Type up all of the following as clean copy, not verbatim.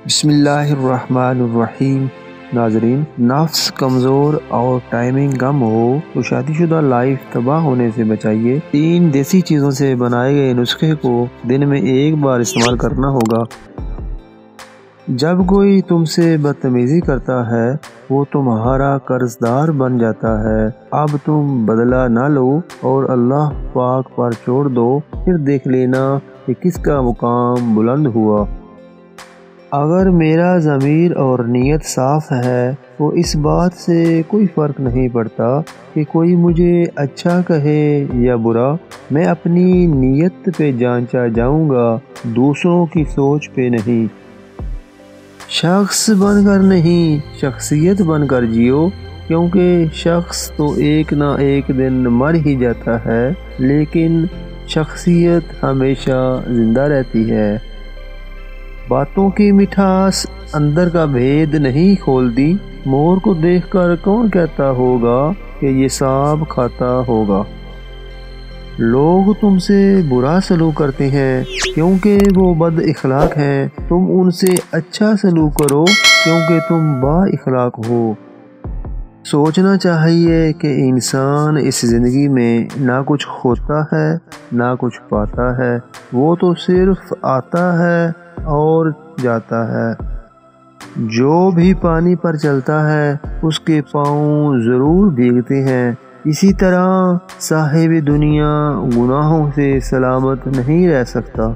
بسم اللہ الرحمن الرحیم۔ ناظرین، نفس کمزور اور ٹائمنگ کم ہو تو شادی شدہ لائف تباہ ہونے سے بچائیے۔ 3 دیسی چیزوں سے بنائے گئے نسخے کو دن میں ایک بار استعمال کرنا ہوگا۔ جب کوئی تم سے بدتمیزی کرتا ہے وہ تمہارا قرض دار بن جاتا ہے۔ اب تم بدلہ نہ لو اور اللہ پاک پر چھوڑ دو، پھر دیکھ لینا کہ کس کا مقام بلند ہوا۔ اگر میرا ضمیر اور نیت صاف ہے تو اس بات سے کوئی فرق نہیں پڑتا کہ کوئی مجھے اچھا کہے یا برا۔ میں اپنی نیت پہ جانچا جاؤں گا، دوسروں کی سوچ پہ نہیں۔ شخص بن کر نہیں، شخصیت بن کر جیو، کیونکہ شخص تو ایک نہ ایک دن مر ہی جاتا ہے، لیکن شخصیت ہمیشہ زندہ رہتی ہے۔ باتوں کی مٹھاس اندر کا بھید نہیں کھولتی۔ مور کو دیکھ کر کون کہتا ہوگا کہ یہ سانپ کھاتا ہوگا۔ لوگ تم سے برا سلوک کرتے ہیں کیونکہ وہ بد اخلاق ہیں۔ تم ان سے اچھا سلوک کرو کیونکہ تم با اخلاق ہو۔ سوچنا چاہیے کہ انسان اس زندگی میں نہ کچھ کھوتا ہے نہ کچھ پاتا ہے، وہ تو صرف آتا ہے اور جاتا ہے۔ جو بھی پانی پر چلتا ہے اس کے پاؤں ضرور بھیگتے ہیں۔ اسی طرح صاحب دنیا گناہوں سے سلامت نہیں رہ سکتا۔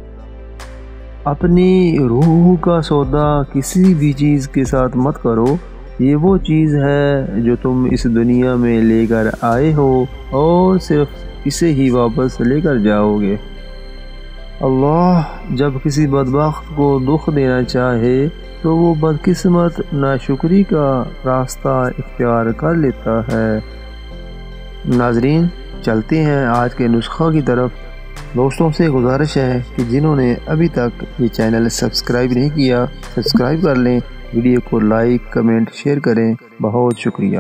اپنی روح کا سودا کسی بھی چیز کے ساتھ مت کرو۔ یہ وہ چیز ہے جو تم اس دنیا میں لے کر آئے ہو اور صرف اسے ہی واپس لے کر جاؤ گے۔ اللہ جب کسی بدبخت کو دکھ دینا چاہے تو وہ بدقسمت ناشکری کا راستہ اختیار کر لیتا ہے۔ ناظرین، چلتے ہیں آج کے نسخہ کی طرف۔ دوستوں سے گزارش ہے کہ جنہوں نے ابھی تک یہ چینل سبسکرائب نہیں کیا، سبسکرائب کر لیں، ویڈیو کو لائک کمنٹ شیئر کریں۔ بہت شکریہ۔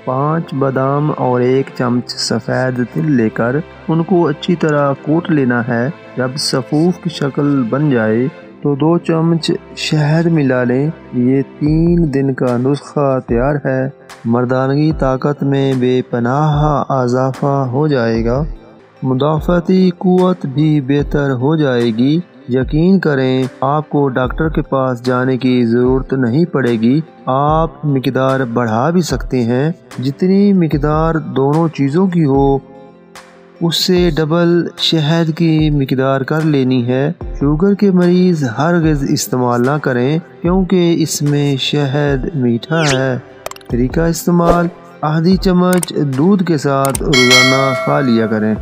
5 بادام اور 1 چمچ سفید تل لے کر ان کو اچھی طرح کوٹ لینا ہے۔ جب صفوف کی شکل بن جائے تو 2 چمچ شہد ملا لیں۔ یہ 3 دن کا نسخہ تیار ہے۔ مردانگی طاقت میں بے پناہ اضافہ ہو جائے گا، مدافعتی قوت بھی بہتر ہو جائے گی۔ یقین کریں آپ کو ڈاکٹر کے پاس جانے کی ضرورت نہیں پڑے گی۔ آپ مقدار بڑھا بھی سکتے ہیں۔ جتنی مقدار دونوں چیزوں کی ہو اس سے ڈبل شہد کی مقدار کر لینی ہے۔ شوگر کے مریض ہرگز استعمال نہ کریں کیونکہ اس میں شہد میٹھا ہے۔ طریقہ استعمال: آدھی چمچ دودھ کے ساتھ روزانہ کھا لیا کریں۔